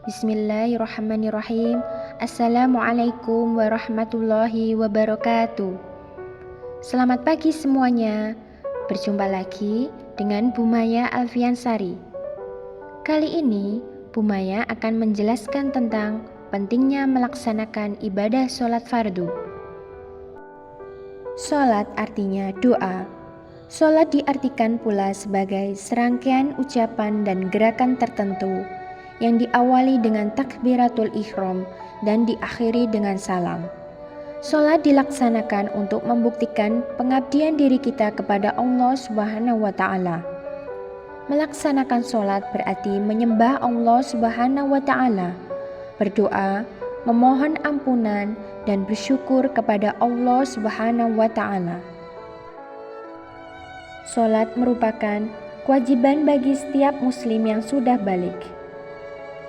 Bismillahirrahmanirrahim. Assalamualaikum warahmatullahi wabarakatuh. Selamat pagi semuanya. Berjumpa lagi dengan Bu Maya Alfiansari. Kali ini Bu Maya akan menjelaskan tentang pentingnya melaksanakan ibadah sholat fardu. Sholat artinya doa. Sholat diartikan pula sebagai serangkaian ucapan dan gerakan tertentu yang diawali dengan takbiratul ihram dan diakhiri dengan salam. Sholat dilaksanakan untuk membuktikan pengabdian diri kita kepada Allah Subhanahu wa Ta'ala. Melaksanakan sholat berarti menyembah Allah Subhanahu wa Ta'ala, berdoa, memohon ampunan, dan bersyukur kepada Allah Subhanahu wa Ta'ala. Sholat merupakan kewajiban bagi setiap muslim yang sudah balik.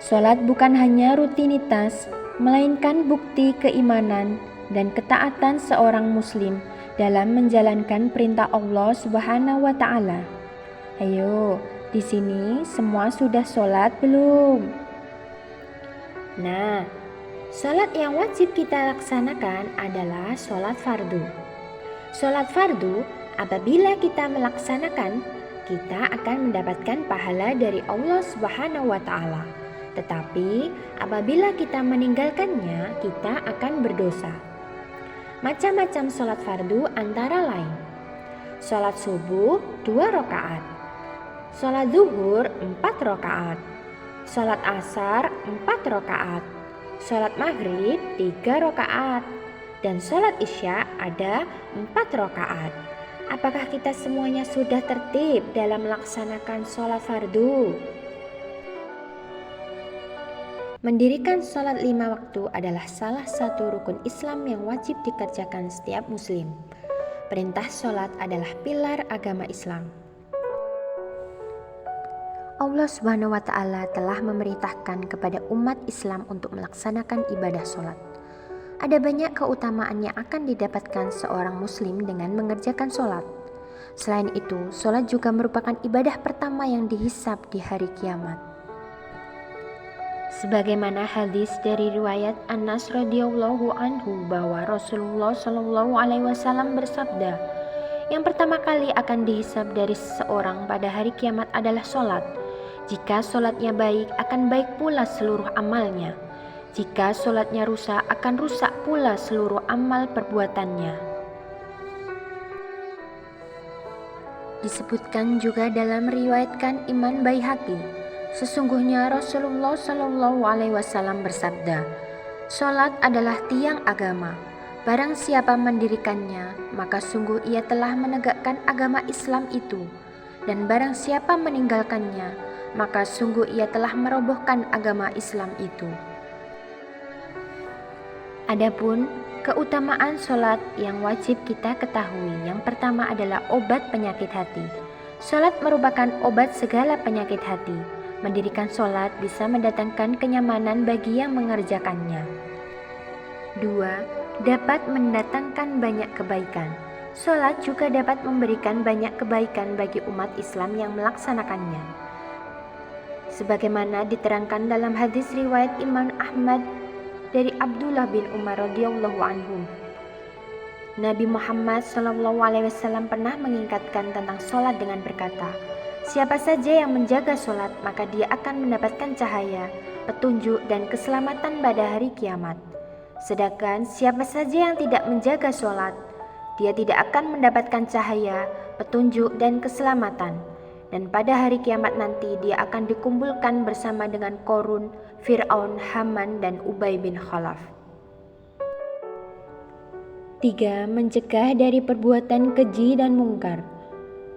Sholat bukan hanya rutinitas, melainkan bukti keimanan dan ketaatan seorang muslim dalam menjalankan perintah Allah Subhanahu wa Ta'ala. Ayo, di sini semua sudah sholat belum? Nah, sholat yang wajib kita laksanakan adalah sholat fardu. Sholat fardu, apabila kita melaksanakan, kita akan mendapatkan pahala dari Allah Subhanahu wa Ta'ala. Tetapi apabila kita meninggalkannya, kita akan berdosa. Macam-macam sholat fardu antara lain: sholat subuh 2 rakaat, sholat zuhur 4 rakaat, sholat asar 4 rakaat, sholat maghrib 3 rakaat, dan sholat isya ada 4 rakaat. Apakah kita semuanya sudah tertib dalam melaksanakan sholat fardu? Mendirikan sholat 5 waktu adalah salah satu rukun Islam yang wajib dikerjakan setiap muslim. Perintah sholat adalah pilar agama Islam. Allah Subhanahu wa Ta'ala telah memerintahkan kepada umat Islam untuk melaksanakan ibadah sholat. Ada banyak keutamaan yang akan didapatkan seorang muslim dengan mengerjakan sholat. Selain itu, sholat juga merupakan ibadah pertama yang dihisab di hari kiamat. Sebagaimana hadis dari riwayat Anas radhiyallahu anhu bahwa Rasulullah shallallahu alaihi wasallam bersabda, yang pertama kali akan dihisab dari seseorang pada hari kiamat adalah sholat. Jika sholatnya baik, akan baik pula seluruh amalnya. Jika sholatnya rusak, akan rusak pula seluruh amal perbuatannya. Disebutkan juga dalam riwayatkan Imam Baihaqi, sesungguhnya Rasulullah Shallallahu Alaihi Wasallam bersabda, sholat adalah tiang agama. Barang siapa mendirikannya, maka sungguh ia telah menegakkan agama Islam itu. Dan barang siapa meninggalkannya, maka sungguh ia telah merobohkan agama Islam itu. Adapun keutamaan sholat yang wajib kita ketahui, yang pertama adalah obat penyakit hati. Sholat merupakan obat segala penyakit hati. Mendirikan sholat bisa mendatangkan kenyamanan bagi yang mengerjakannya. 2. Dapat mendatangkan banyak kebaikan. Sholat juga dapat memberikan banyak kebaikan bagi umat Islam yang melaksanakannya. Sebagaimana diterangkan dalam hadis riwayat Imam Ahmad dari Abdullah bin Umar radhiyallahu anhu, Nabi Muhammad SAW pernah mengingatkan tentang sholat dengan berkata, siapa saja yang menjaga sholat, maka dia akan mendapatkan cahaya, petunjuk, dan keselamatan pada hari kiamat. Sedangkan siapa saja yang tidak menjaga sholat, dia tidak akan mendapatkan cahaya, petunjuk, dan keselamatan. Dan pada hari kiamat nanti dia akan dikumpulkan bersama dengan Korun, Fir'aun, Haman, dan Ubay bin Khalaf. 3. Mencegah dari perbuatan keji dan mungkar.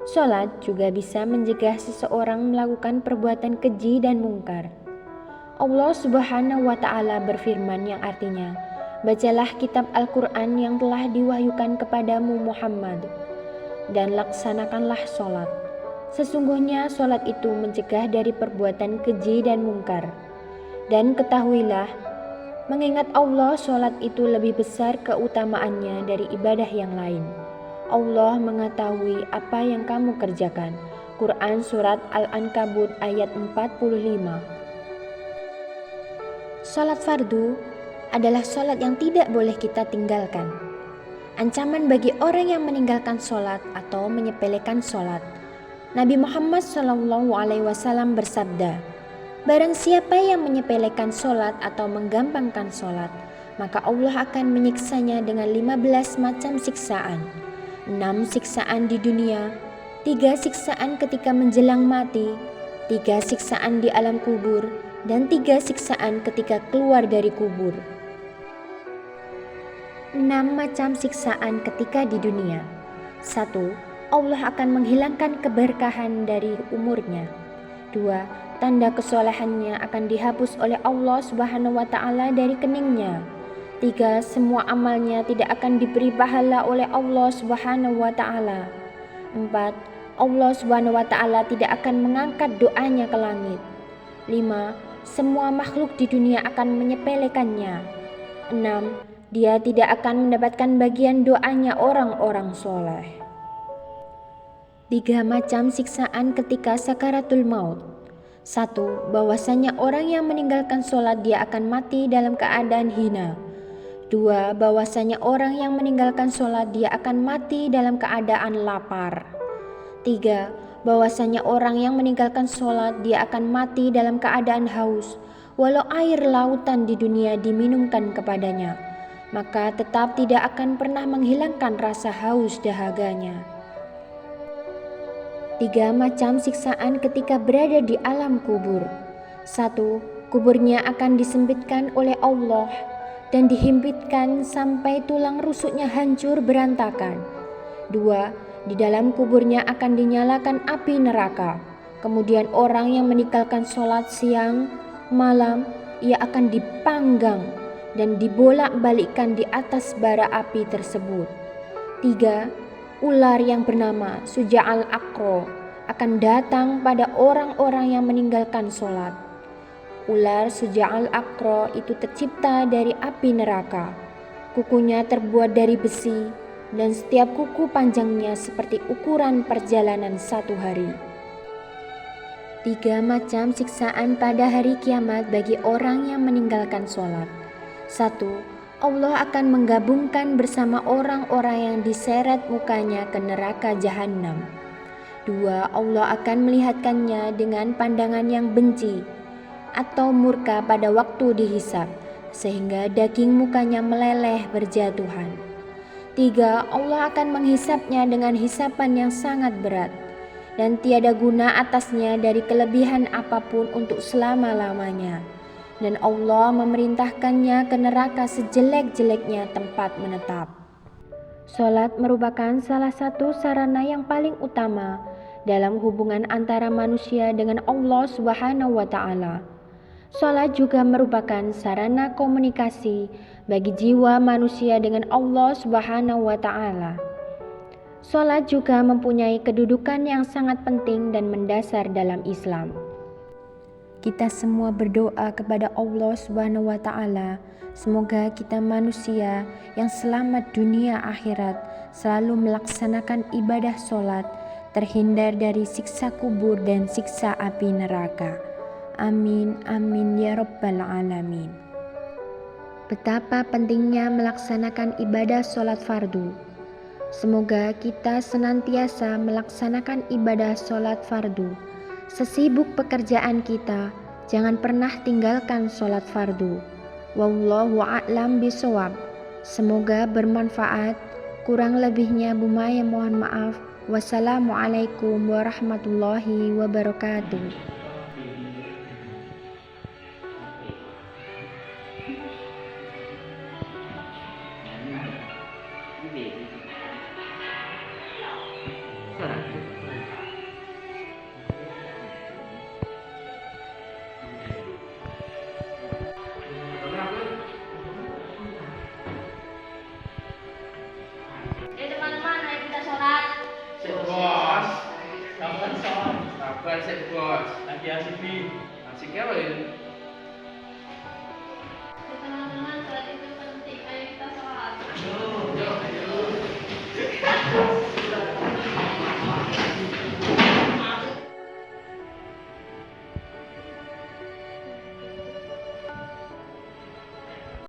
Sholat juga bisa mencegah seseorang melakukan perbuatan keji dan mungkar. Allah Subhanahu wa Ta'ala berfirman yang artinya, bacalah kitab Al-Quran yang telah diwahyukan kepadamu Muhammad, dan laksanakanlah sholat. Sesungguhnya sholat itu mencegah dari perbuatan keji dan mungkar. Dan ketahuilah, mengingat Allah, sholat itu lebih besar keutamaannya dari ibadah yang lain. Allah mengetahui apa yang kamu kerjakan. Quran Surat Al-Ankabut ayat 45. Sholat fardu adalah sholat yang tidak boleh kita tinggalkan. Ancaman bagi orang yang meninggalkan sholat atau menyepelekan sholat. Nabi Muhammad SAW bersabda, "Barang siapa yang menyepelekan sholat atau menggampangkan sholat, maka Allah akan menyiksanya dengan 15 macam siksaan. 6 siksaan di dunia, 3 siksaan ketika menjelang mati, 3 siksaan di alam kubur, dan 3 siksaan ketika keluar dari kubur." 6 macam siksaan ketika di dunia. 1. Allah akan menghilangkan keberkahan dari umurnya. 2. Tanda kesolehannya akan dihapus oleh Allah Subhanahu wa Ta'ala dari keningnya. 3. Semua amalnya tidak akan diberi pahala oleh Allah Subhanahu wa Ta'ala. 4. Allah Subhanahu wa Ta'ala tidak akan mengangkat doanya ke langit. 5. Semua makhluk di dunia akan menyepelekannya. 6. Dia tidak akan mendapatkan bagian doanya orang-orang soleh. 3 macam siksaan ketika sakaratul maut. 1. Bahwasanya orang yang meninggalkan sholat dia akan mati dalam keadaan hina. 2. Bahwasanya orang yang meninggalkan sholat dia akan mati dalam keadaan lapar. 3. Bahwasanya orang yang meninggalkan sholat dia akan mati dalam keadaan haus, walau air lautan di dunia diminumkan kepadanya, maka tetap tidak akan pernah menghilangkan rasa haus dahaganya. 3 macam siksaan ketika berada di alam kubur. 1. Kuburnya akan disempitkan oleh Allah dan dihimpitkan sampai tulang rusuknya hancur berantakan. 2. Di dalam kuburnya akan dinyalakan api neraka. Kemudian orang yang meninggalkan sholat siang, malam, ia akan dipanggang dan dibolak-balikkan di atas bara api tersebut. 3. Ular yang bernama Suja'al Aqra akan datang pada orang-orang yang meninggalkan sholat. Ular Suja'al Aqra itu tercipta dari api neraka. Kukunya terbuat dari besi dan setiap kuku panjangnya seperti ukuran perjalanan 1 hari. 3 macam siksaan pada hari kiamat bagi orang yang meninggalkan sholat. 1. Allah akan menggabungkan bersama orang-orang yang diseret mukanya ke neraka jahanam. 2. Allah akan melihatkannya dengan pandangan yang benci atau murka pada waktu dihisab, sehingga daging mukanya meleleh berjatuhan. 3. Allah akan menghisapnya dengan hisapan yang sangat berat, dan tiada guna atasnya dari kelebihan apapun untuk selama-lamanya. Dan Allah memerintahkannya ke neraka sejelek-jeleknya tempat menetap. Sholat merupakan salah satu sarana yang paling utama dalam hubungan antara manusia dengan Allah Subhanahu wa Ta'ala. Sholat juga merupakan sarana komunikasi bagi jiwa manusia dengan Allah Subhanahu wa Ta'ala. Sholat juga mempunyai kedudukan yang sangat penting dan mendasar dalam Islam. Kita semua berdoa kepada Allah Subhanahu wa Ta'ala, semoga kita manusia yang selamat dunia akhirat selalu melaksanakan ibadah sholat, terhindar dari siksa kubur dan siksa api neraka. Amin, amin ya rabbal alamin. Betapa pentingnya melaksanakan ibadah sholat fardu. Semoga kita senantiasa melaksanakan ibadah sholat fardu. Sesibuk pekerjaan kita, jangan pernah tinggalkan sholat fardu. Wallahu a'lam bishawab. Semoga bermanfaat. Kurang lebihnya Bu Maya mohon maaf. Wassalamualaikum warahmatullahi wabarakatuh. Teman-teman, ayo kita sholat. Sip bos, kapan son? Kapan sip bos? Lagi asik nih. Asik apa ya?